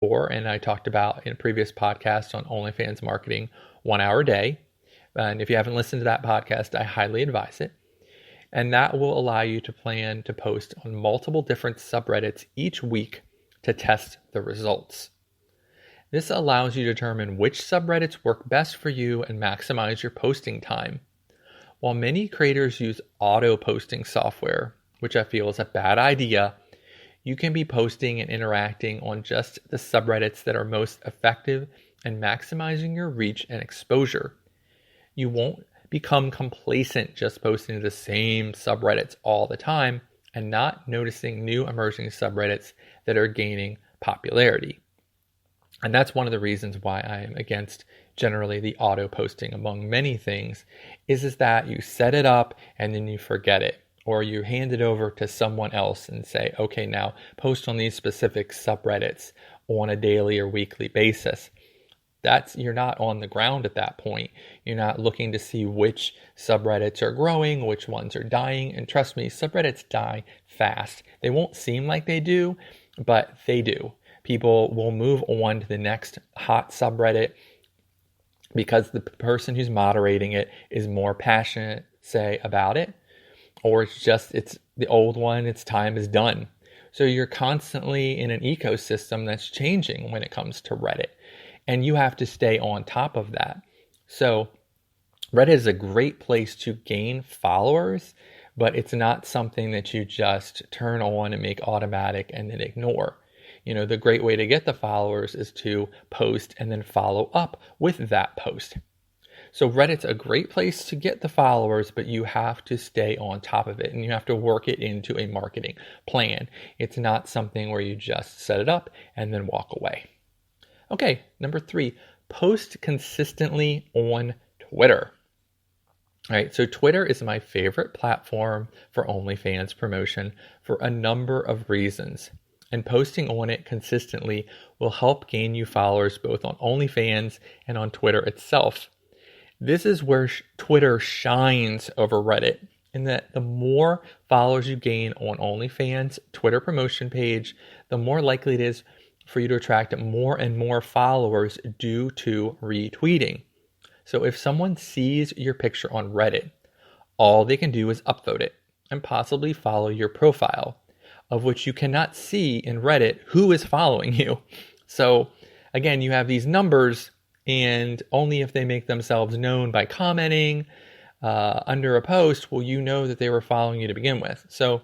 before, and I talked about in a previous podcast on OnlyFans marketing, 1 hour a day. And if you haven't listened to that podcast, I highly advise it. And that will allow you to plan to post on multiple different subreddits each week to test the results. This allows you to determine which subreddits work best for you and maximize your posting time. While many creators use auto posting software, which I feel is a bad idea, you can be posting and interacting on just the subreddits that are most effective and maximizing your reach and exposure. You won't become complacent just posting to the same subreddits all the time and not noticing new emerging subreddits that are gaining popularity. And that's one of the reasons why I am against generally the auto posting among many things is that you set it up and then you forget it, or you hand it over to someone else and say, okay, now post on these specific subreddits on a daily or weekly basis. You're not on the ground at that point. You're not looking to see which subreddits are growing, which ones are dying. And trust me, subreddits die fast. They won't seem like they do, but they do. People will move on to the next hot subreddit because the person who's moderating it is more passionate, say, about it, or it's the old one, its time is done. So you're constantly in an ecosystem that's changing when it comes to Reddit. And you have to stay on top of that. So Reddit is a great place to gain followers, but it's not something that you just turn on and make automatic and then ignore. The great way to get the followers is to post and then follow up with that post. So Reddit's a great place to get the followers, but you have to stay on top of it and you have to work it into a marketing plan. It's not something where you just set it up and then walk away. Okay, number 3, post consistently on Twitter. All right, so Twitter is my favorite platform for OnlyFans promotion for a number of reasons. And posting on it consistently will help gain you followers both on OnlyFans and on Twitter itself. This is where Twitter shines over Reddit, in that the more followers you gain on OnlyFans Twitter promotion page, the more likely it is for you to attract more and more followers due to retweeting. So if someone sees your picture on Reddit, all they can do is upvote it and possibly follow your profile, of which you cannot see in Reddit who is following you. So again, you have these numbers, and only if they make themselves known by commenting under a post will you know that they were following you to begin with. So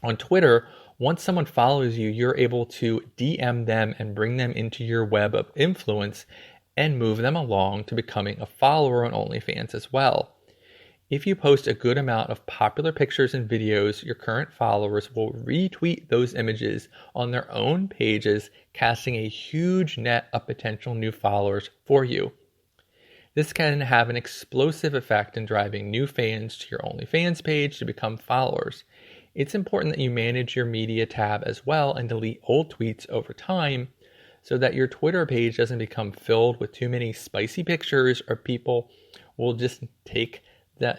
on Twitter, once someone follows you, you're able to DM them and bring them into your web of influence and move them along to becoming a follower on OnlyFans as well. If you post a good amount of popular pictures and videos, your current followers will retweet those images on their own pages, casting a huge net of potential new followers for you. This can have an explosive effect in driving new fans to your OnlyFans page to become followers. It's important that you manage your media tab as well and delete old tweets over time so that your Twitter page doesn't become filled with too many spicy pictures, or people will just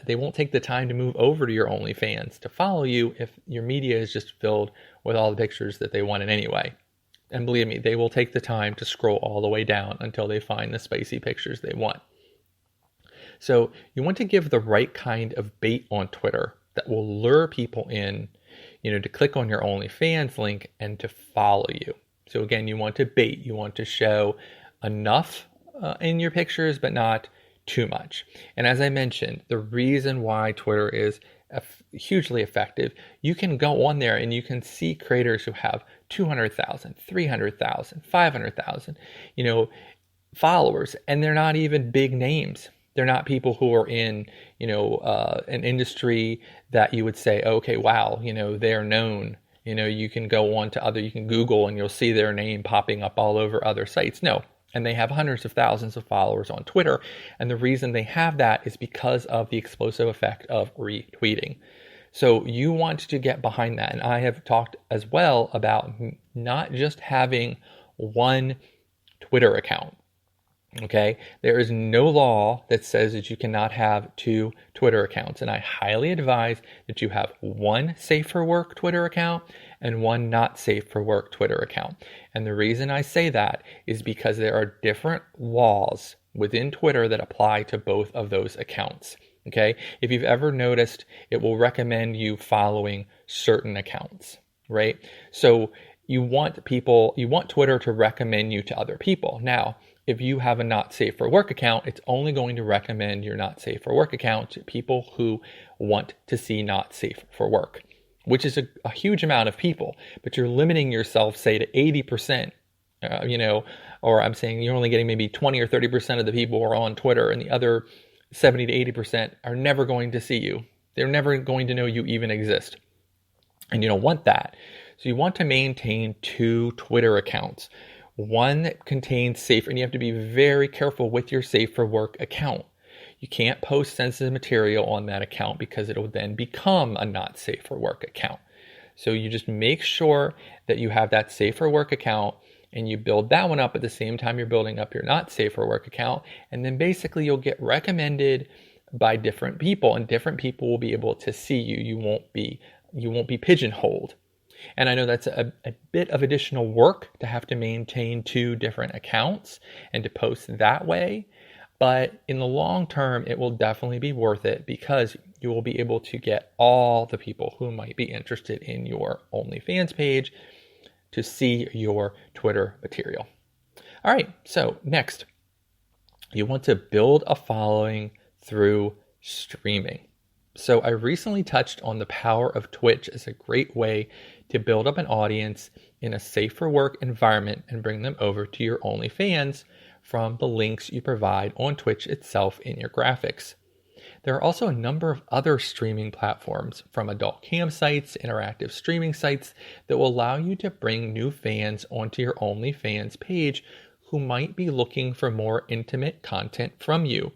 they won't take the time to move over to your OnlyFans to follow you if your media is just filled with all the pictures that they wanted anyway. And believe me, they will take the time to scroll all the way down until they find the spicy pictures they want. So you want to give the right kind of bait on Twitter that will lure people in, to click on your OnlyFans link and to follow you. So again, you want to bait, you want to show enough in your pictures, but not too much. And as I mentioned, the reason why Twitter is hugely effective, you can go on there and you can see creators who have 200,000, 300,000, 500,000, followers, and they're not even big names. They're not people who are in, an industry that you would say, okay, wow, they're known. You can go on to you can Google and you'll see their name popping up all over other sites. No. And they have hundreds of thousands of followers on Twitter. And the reason they have that is because of the explosive effect of retweeting. So you want to get behind that. And I have talked as well about not just having one Twitter account. Okay, there is no law that says that you cannot have 2 Twitter accounts, and I highly advise that you have one safe for work Twitter account and one not safe for work Twitter account. And the reason I say that is because there are different laws within Twitter that apply to both of those accounts. Okay? If you've ever noticed, it will recommend you following certain accounts, right? So you want Twitter to recommend you to other people. Now, if you have a not safe for work account, it's only going to recommend your not safe for work account to people who want to see not safe for work, which is a huge amount of people, but you're limiting yourself, say, to 80%, or I'm saying you're only getting maybe 20 or 30% of the people who are on Twitter, and the other 70 to 80% are never going to see you. They're never going to know you even exist. And you don't want that. So you want to maintain 2 Twitter accounts. One that contains safe, and you have to be very careful with your safe for work account. You can't post sensitive material on that account because it'll then become a not safe for work account. So you just make sure that you have that safe for work account and you build that one up at the same time you're building up your not safe for work account. And then basically you'll get recommended by different people, and different people will be able to see you. You won't be pigeonholed. And I know that's a bit of additional work to have to maintain 2 different accounts and to post that way. But in the long term, it will definitely be worth it because you will be able to get all the people who might be interested in your OnlyFans page to see your Twitter material. All right, so next, you want to build a following through streaming. So I recently touched on the power of Twitch as a great way to build up an audience in a safe for work environment and bring them over to your OnlyFans from the links you provide on Twitch itself in your graphics. There are also a number of other streaming platforms, from adult cam sites, interactive streaming sites, that will allow you to bring new fans onto your OnlyFans page who might be looking for more intimate content from you.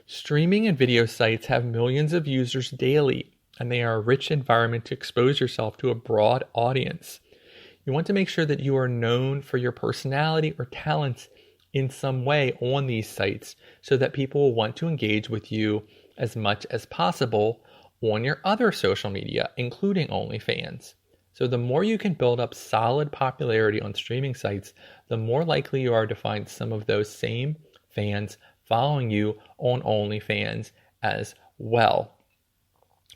Streaming and video sites have millions of users daily, and they are a rich environment to expose yourself to a broad audience. You want to make sure that you are known for your personality or talents in some way on these sites so that people will want to engage with you as much as possible on your other social media, including OnlyFans. So the more you can build up solid popularity on streaming sites, the more likely you are to find some of those same fans following you on OnlyFans as well.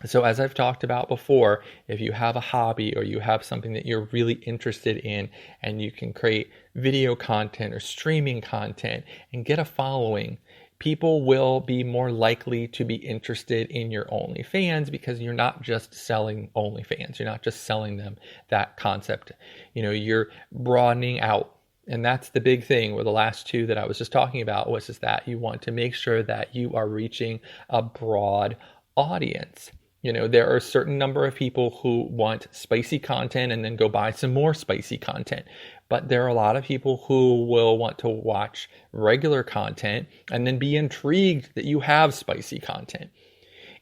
So as I've talked about before, if you have a hobby or you have something that you're really interested in and you can create video content or streaming content and get a following, people will be more likely to be interested in your OnlyFans because you're not just selling OnlyFans. You're not just selling them that concept. You're broadening out. And that's the big thing with the last 2 that I was just talking about, was is that you want to make sure that you are reaching a broad audience. There are a certain number of people who want spicy content and then go buy some more spicy content. But there are a lot of people who will want to watch regular content and then be intrigued that you have spicy content.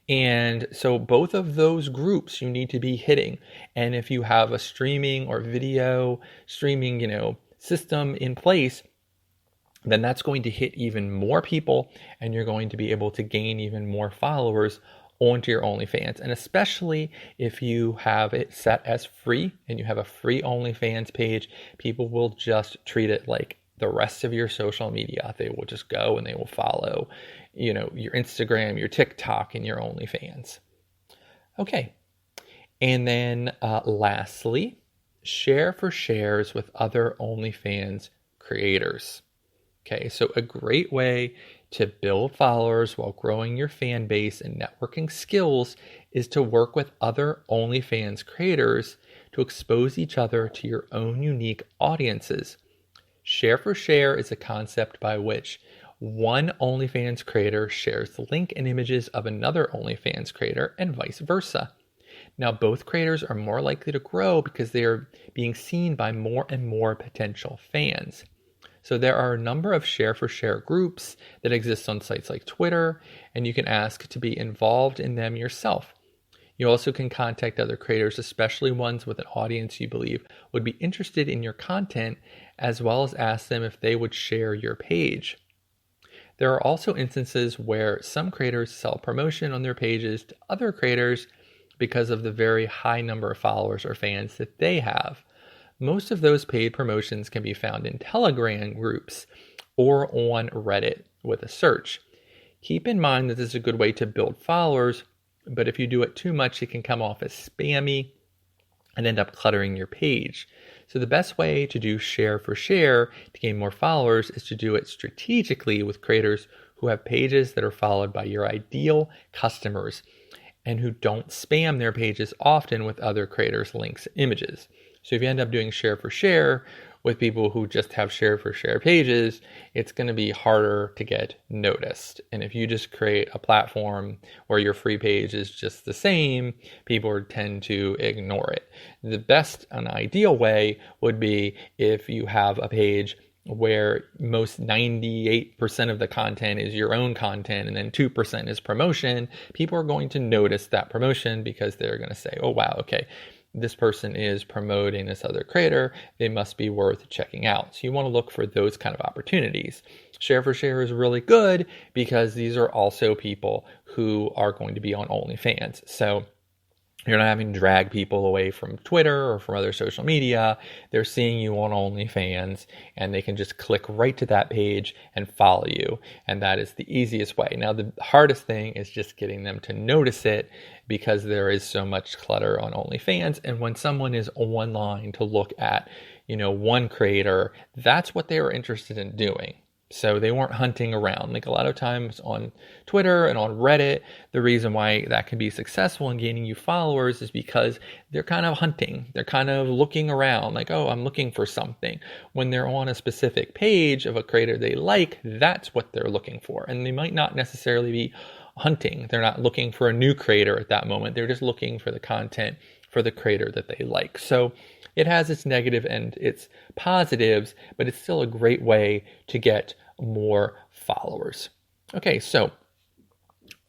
And so both of those groups you need to be hitting. And if you have a streaming or video streaming, system in place, then that's going to hit even more people and you're going to be able to gain even more followers onto your OnlyFans. And especially if you have it set as free and you have a free OnlyFans page, people will just treat it like the rest of your social media. They will just go and they will follow, your Instagram, your TikTok, and your OnlyFans. Okay. And then lastly, share for shares with other OnlyFans creators. Okay, so a great way to build followers while growing your fan base and networking skills is to work with other OnlyFans creators to expose each other to your own unique audiences. Share for share is a concept by which one OnlyFans creator shares the link and images of another OnlyFans creator and vice versa. Now, both creators are more likely to grow because they are being seen by more and more potential fans. So there are a number of share for share groups that exist on sites like Twitter, and you can ask to be involved in them yourself. You also can contact other creators, especially ones with an audience you believe would be interested in your content, as well as ask them if they would share your page. There are also instances where some creators sell promotion on their pages to other creators because of the very high number of followers or fans that they have. Most of those paid promotions can be found in Telegram groups or on Reddit with a search. Keep in mind that this is a good way to build followers, but if you do it too much, it can come off as spammy and end up cluttering your page. So the best way to do share for share to gain more followers is to do it strategically with creators who have pages that are followed by your ideal customers and who don't spam their pages often with other creators' links, images. So if you end up doing share for share with people who just have share for share pages, it's going to be harder to get noticed. And if you just create a platform where your free page is just the same, people tend to ignore it. The best and ideal way would be if you have a page where most 98% of the content is your own content and then 2% is promotion. People are going to notice that promotion because they're going to say, oh, wow, okay, this person is promoting this other creator. They must be worth checking out. So you want to look for those kind of opportunities. Share for share is really good because these are also people who are going to be on OnlyFans. So you're not having to drag people away from Twitter or from other social media. They're seeing you on OnlyFans and they can just click right to that page and follow you. And that is the easiest way. Now, the hardest thing is just getting them to notice it because there is so much clutter on OnlyFans. And when someone is online to look at, one creator, that's what they were interested in doing. So they weren't hunting around. Like a lot of times on Twitter and on Reddit, the reason why that can be successful in gaining you followers is because they're kind of hunting. They're kind of looking around like, oh, I'm looking for something. When they're on a specific page of a creator they like, that's what they're looking for. And they might not necessarily be hunting. They're not looking for a new creator at that moment. They're just looking for the content for the creator that they like. So it has its negative and its positives, but it's still a great way to get more followers. Okay, so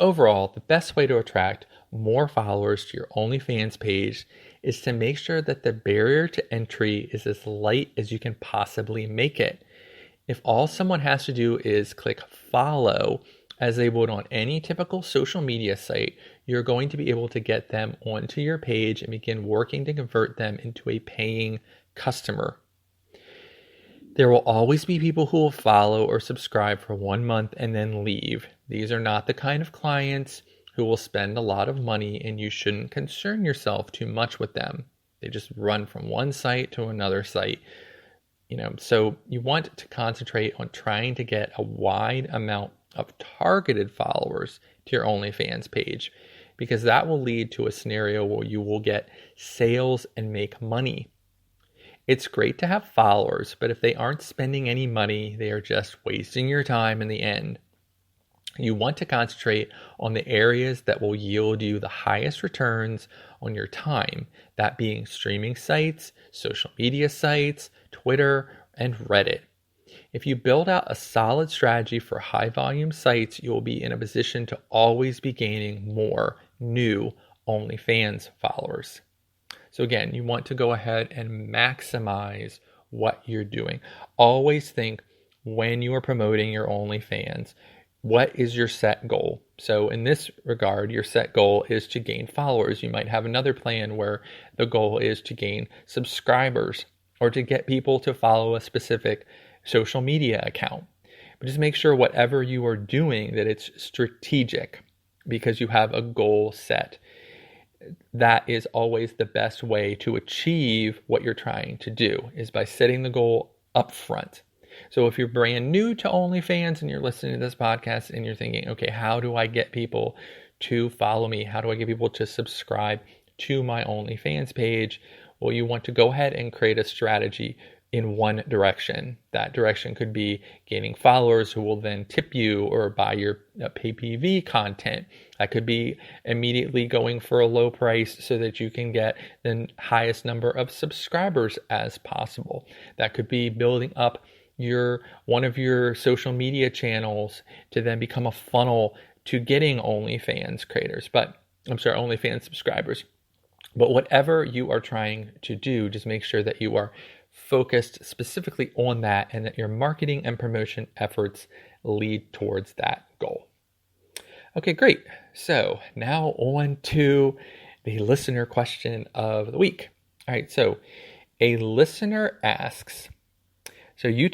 overall, the best way to attract more followers to your OnlyFans page is to make sure that the barrier to entry is as light as you can possibly make it. If all someone has to do is click follow, as they would on any typical social media site, you're going to be able to get them onto your page and begin working to convert them into a paying customer. There will always be people who will follow or subscribe for 1 month and then leave. These are not the kind of clients who will spend a lot of money, and you shouldn't concern yourself too much with them. They just run from one site to another site. So you want to concentrate on trying to get a wide amount of targeted followers to your OnlyFans page, because that will lead to a scenario where you will get sales and make money. It's great to have followers, but if they aren't spending any money, they are just wasting your time in the end. You want to concentrate on the areas that will yield you the highest returns on your time, that being streaming sites, social media sites, Twitter, and Reddit. If you build out a solid strategy for high volume sites, you will be in a position to always be gaining more new OnlyFans followers. So again, you want to go ahead and maximize what you're doing. Always think when you are promoting your OnlyFans, what is your set goal? So in this regard, your set goal is to gain followers. You might have another plan where the goal is to gain subscribers or to get people to follow a specific social media account. But just make sure whatever you are doing that it's strategic because you have a goal set. That is always the best way to achieve what you're trying to do, is by setting the goal up front. So if you're brand new to OnlyFans and you're listening to this podcast and you're thinking, okay, how do I get people to follow me? How do I get people to subscribe to my OnlyFans page? Well, you want to go ahead and create a strategy in one direction. That direction could be gaining followers who will then tip you or buy your pay-per-view content. That could be immediately going for a low price so that you can get the highest number of subscribers as possible. That could be building up one of your social media channels to then become a funnel to getting OnlyFans subscribers. But whatever you are trying to do, just make sure that you are focused specifically on that and that your marketing and promotion efforts lead towards that goal. Okay, great. So now on to the listener question of the week. All right, so a listener asks, so you